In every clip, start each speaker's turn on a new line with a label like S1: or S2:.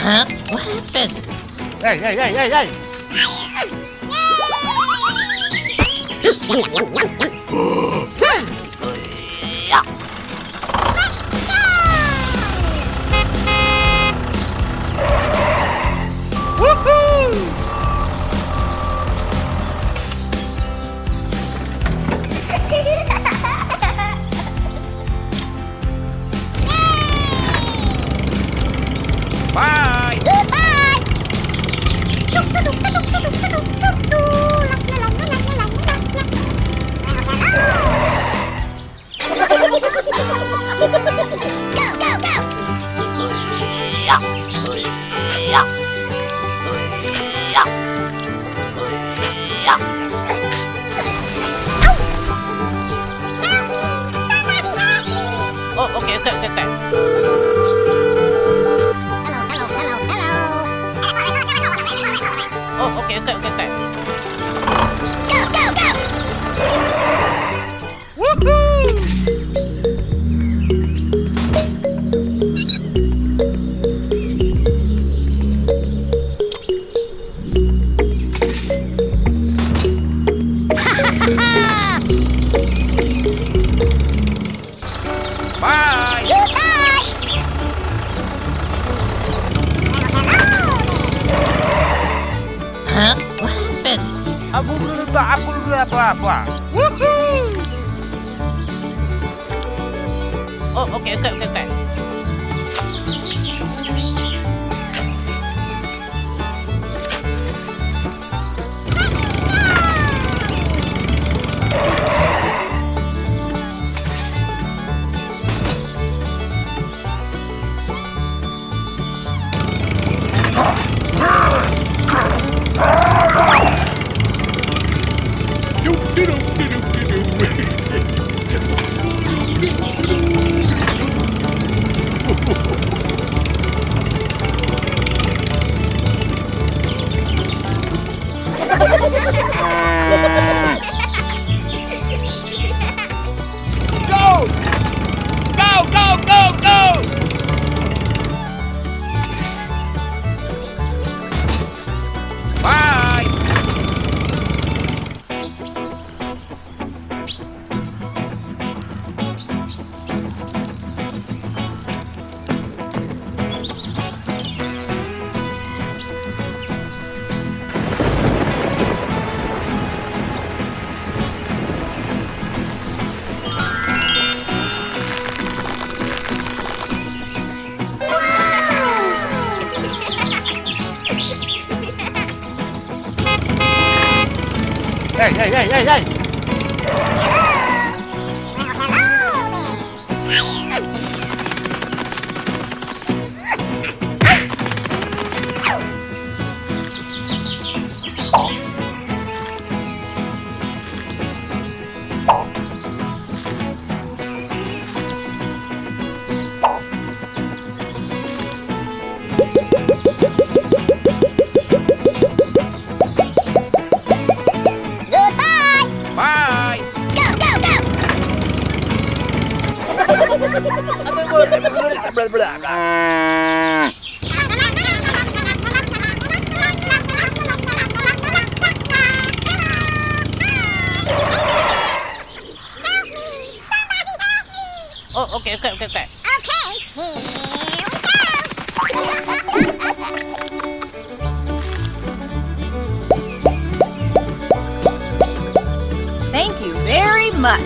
S1: Huh? What happened?
S2: Hey, hey, hey, hey, hey! Bye!
S3: Goodbye! Go, go, go! Help me! Somebody help me!
S1: Oh, okay.
S3: Hello.
S1: Oh, okay.
S3: Go, go, go!
S2: Bye!
S3: Goodbye!
S1: Huh? What happened? Oh, okay.
S2: Go! Go! Bye! Hey!
S3: Goodbye!
S2: Bye!
S3: Go, go, go! Help me! Somebody help me!
S1: Oh, okay.
S3: Okay, here we go!
S4: Thank you very much.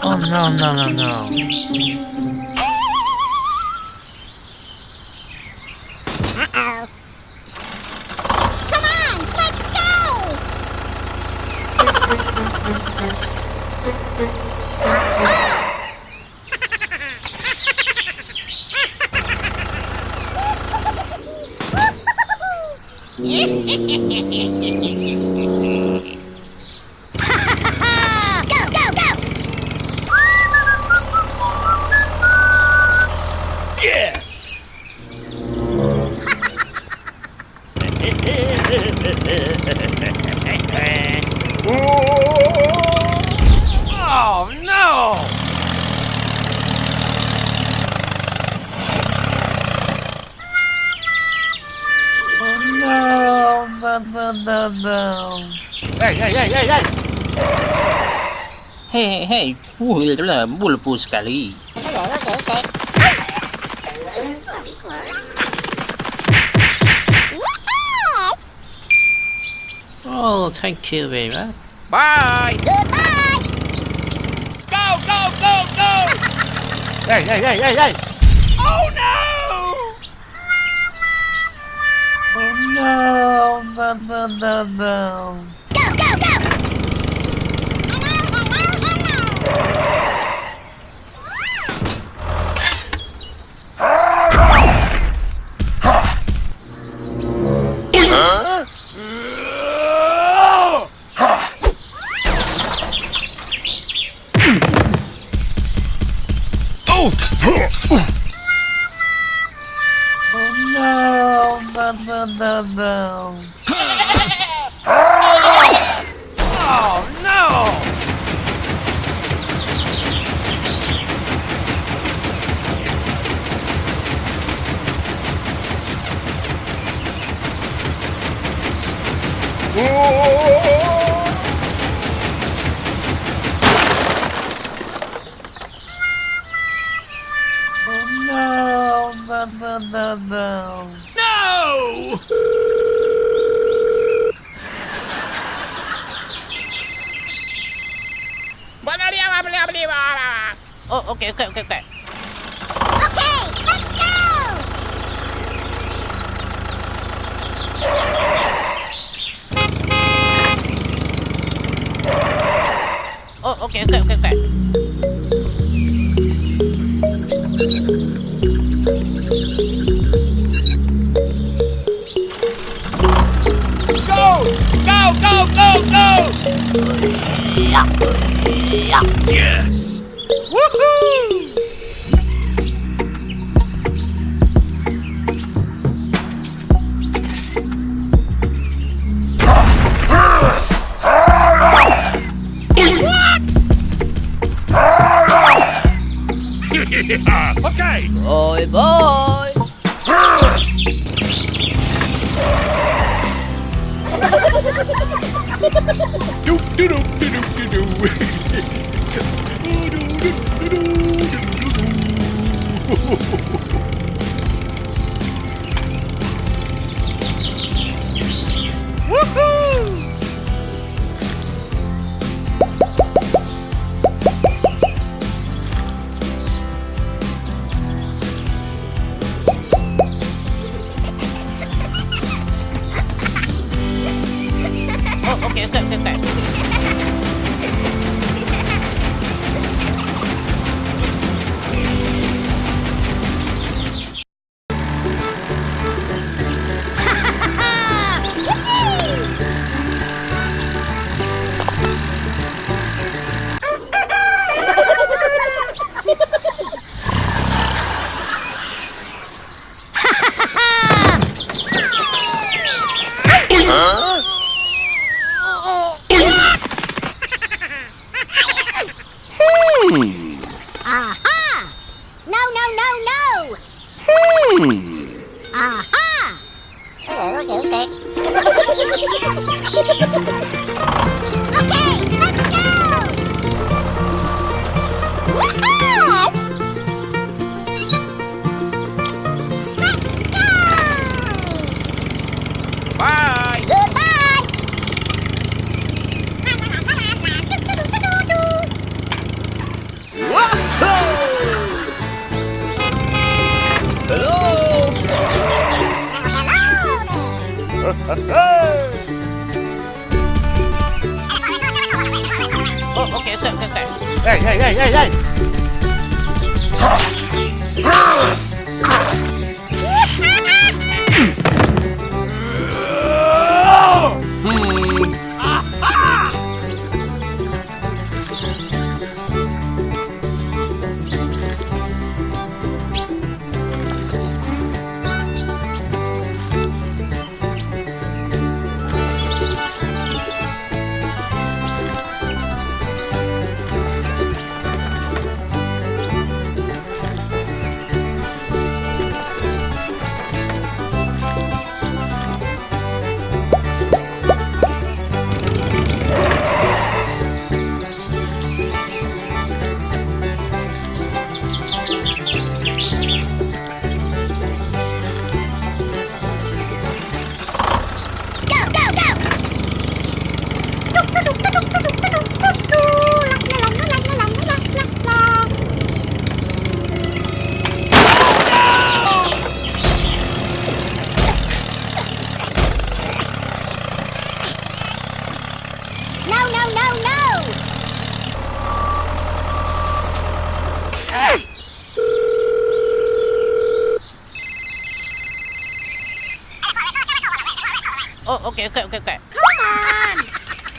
S1: Oh, no.
S3: Uh-oh. Come on, let's go! Go, go, go!
S2: Hey, hey, hey, hey, hey.
S1: Hei, bulbu sekali.
S3: Yes!
S1: Oh, thank you very much.
S2: Bye.
S3: Goodbye!
S2: Go, go, go, go. Hey, hey, hey, hey, hey. Oh, no.
S1: Oh no, no, no, no, no.
S3: Go, go, go! Hello, hello, hello!
S1: Oh no, no, no, no, no.
S2: Oh, no.
S1: Oh no, no, no, no, no.
S2: No!
S1: Oh, okay, okay, okay, okay.
S3: Okay, let's go!
S1: Oh, okay, okay, okay, okay.
S2: Go! Go, go, go, go! Yes! Woohoo! What? Okay!
S4: Bye bye.
S2: Do do do do do do do. Woohoo!
S1: Oh, okay, okay, okay, okay.
S3: Aha! No, no, no, no! Aha! Okay, let's go! Yes! Let's go!
S2: Bye!
S3: Goodbye!
S4: Hello.
S1: Oh, okay, okay, okay, okay.
S2: Hey, hey, hey, hey, hey!
S3: No, no, no, no!
S1: Oh, okay, okay, okay, okay.
S3: Come on!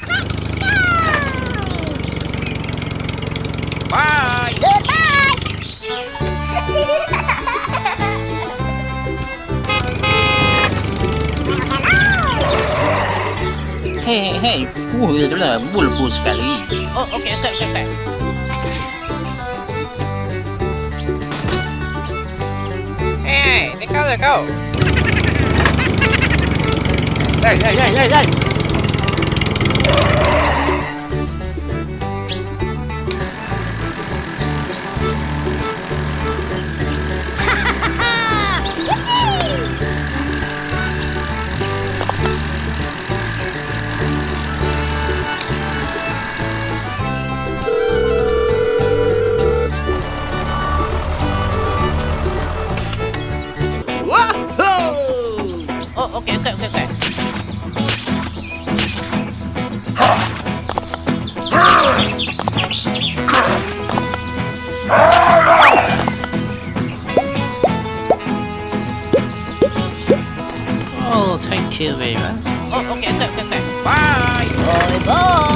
S3: Let's go!
S2: Bye!
S3: Goodbye!
S1: Hey, hey, hey. Bulbous Belly. Oh, okay, okay, okay, okay.
S2: Hey, let go. Hey.
S1: Oh, okay, okay, okay, okay. Oh, thank you very much. Oh, okay, okay, okay, okay.
S2: Bye!
S4: Bye bye.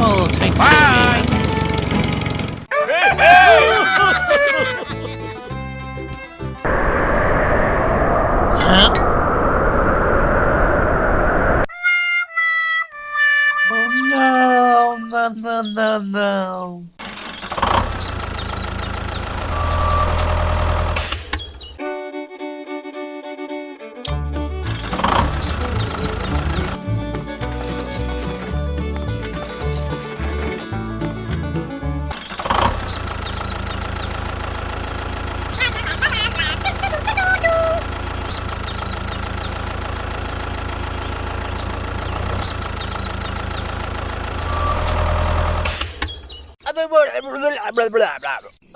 S1: Oh, thank you.
S2: Bye!
S1: Huh? Oh no.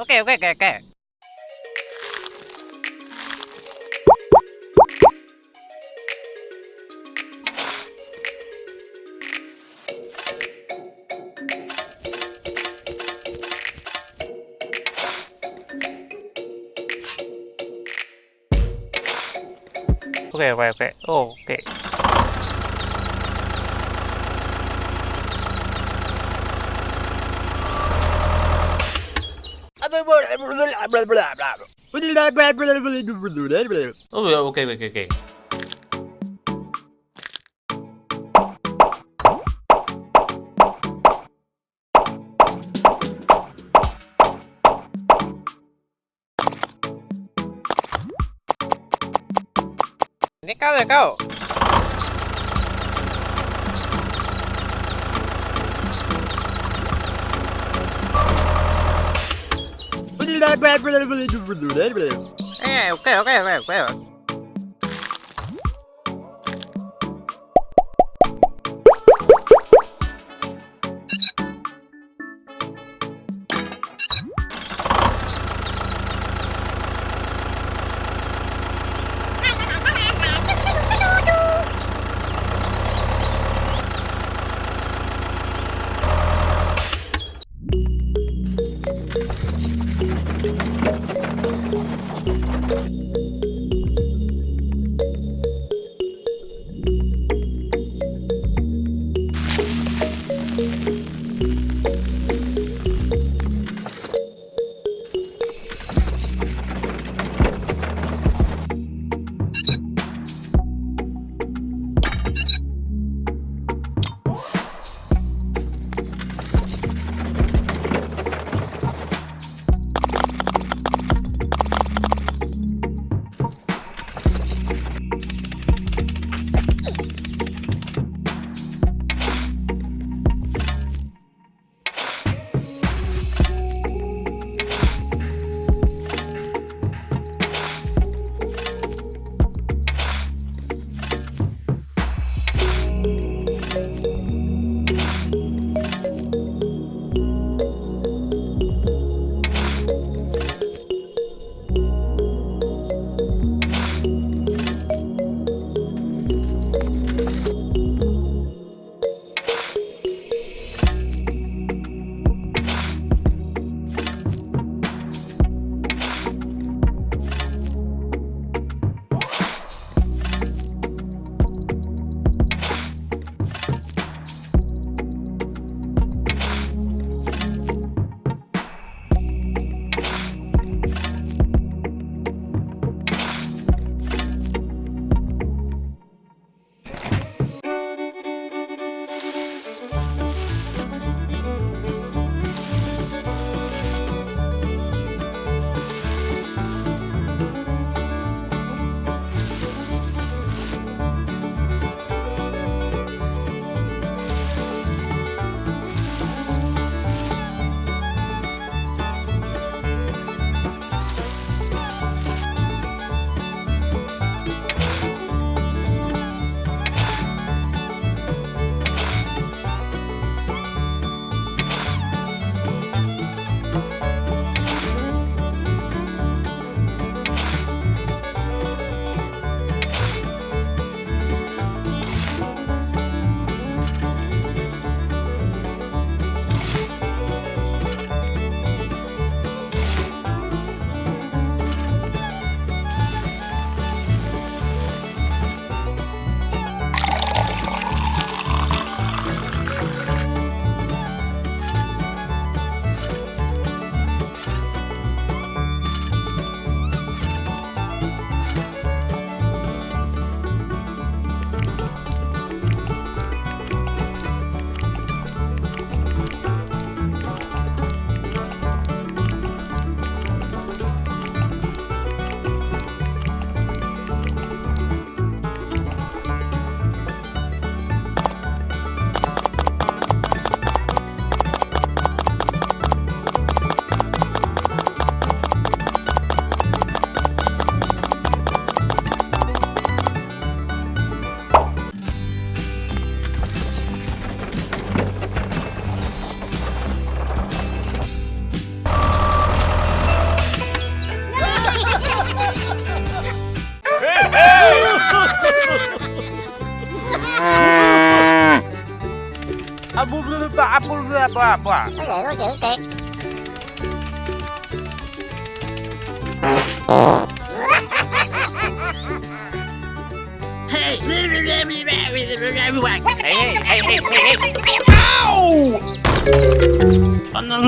S2: Okay, okay. Okay. Oh, okay. Oh, okay. Let go. Hey, okay. apa?
S3: Okay.
S1: Hey!
S2: Hey.
S1: Ow! Oh, no.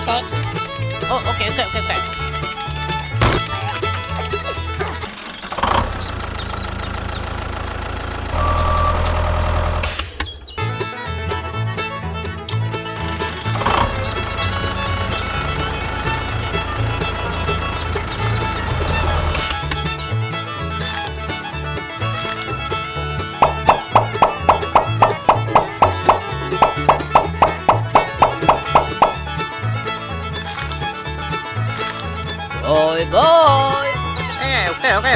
S3: Okay.
S1: Oh, okay.
S4: Bye.
S1: Hey, okay.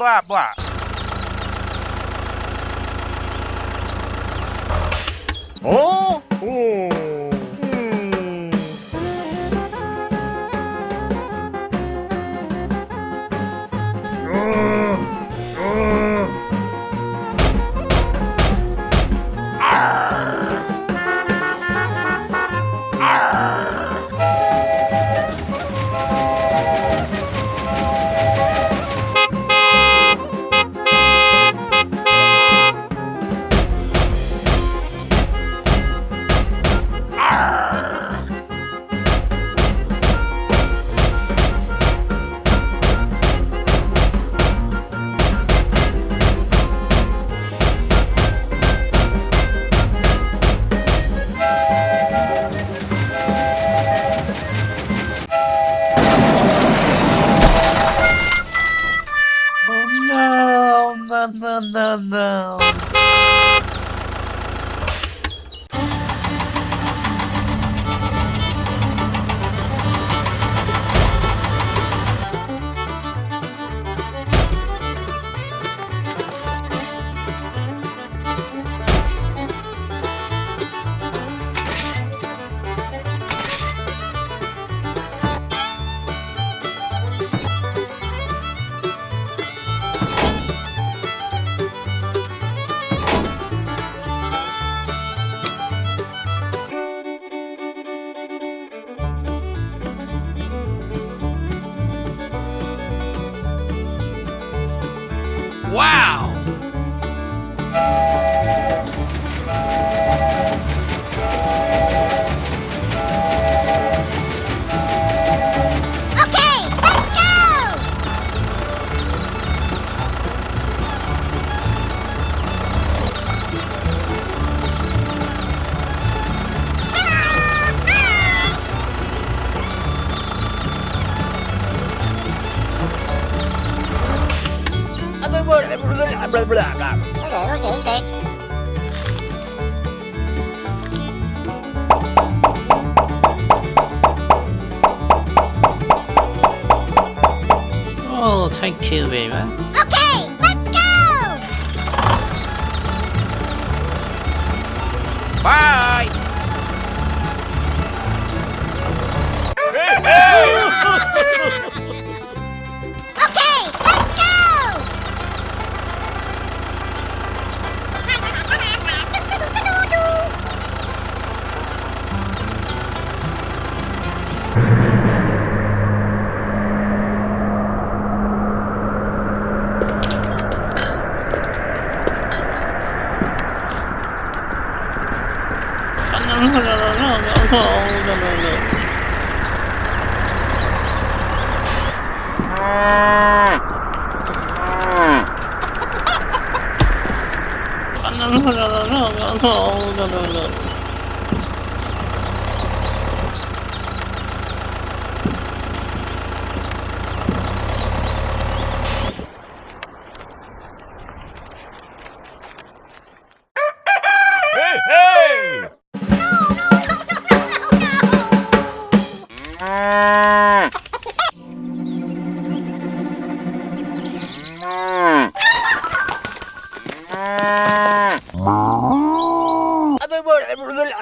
S2: Apa? Oh.
S1: No.
S2: Wow!
S3: Okay, let's go! Okay.
S1: Oh, thank you very much.
S3: Okay, let's go!
S2: Bye!
S3: Okay, let's go!
S1: No.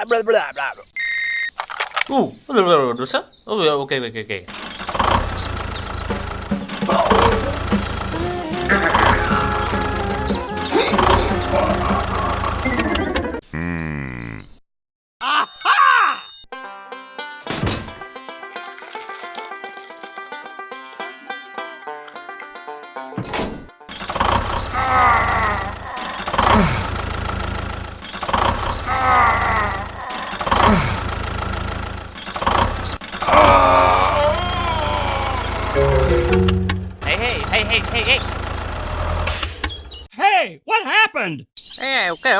S2: blah, blah, blah.
S1: Dosa? Oh, yeah, okay. Hey.
S5: Hey, what happened?
S1: Hey, okay.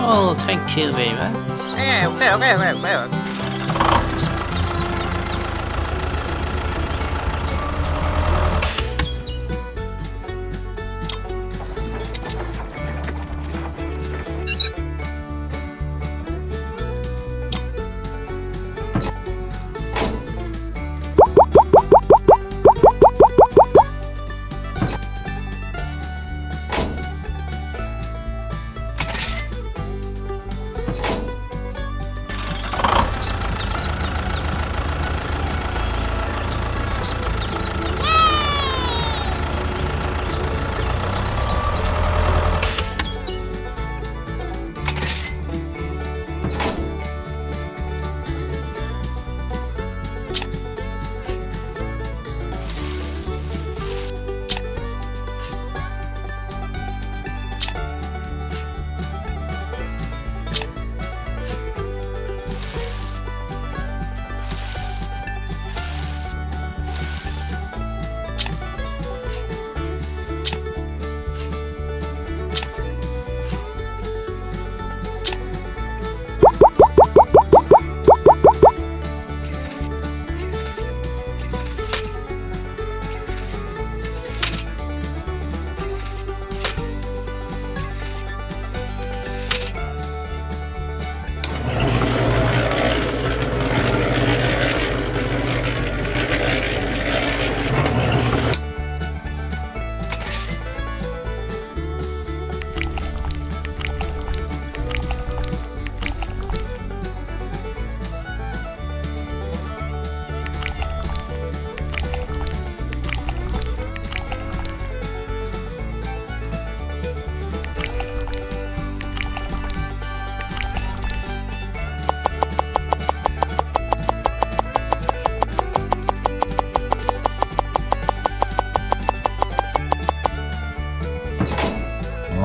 S1: Oh, thank you very much. Hey, okay.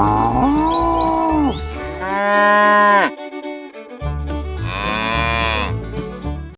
S3: Bye.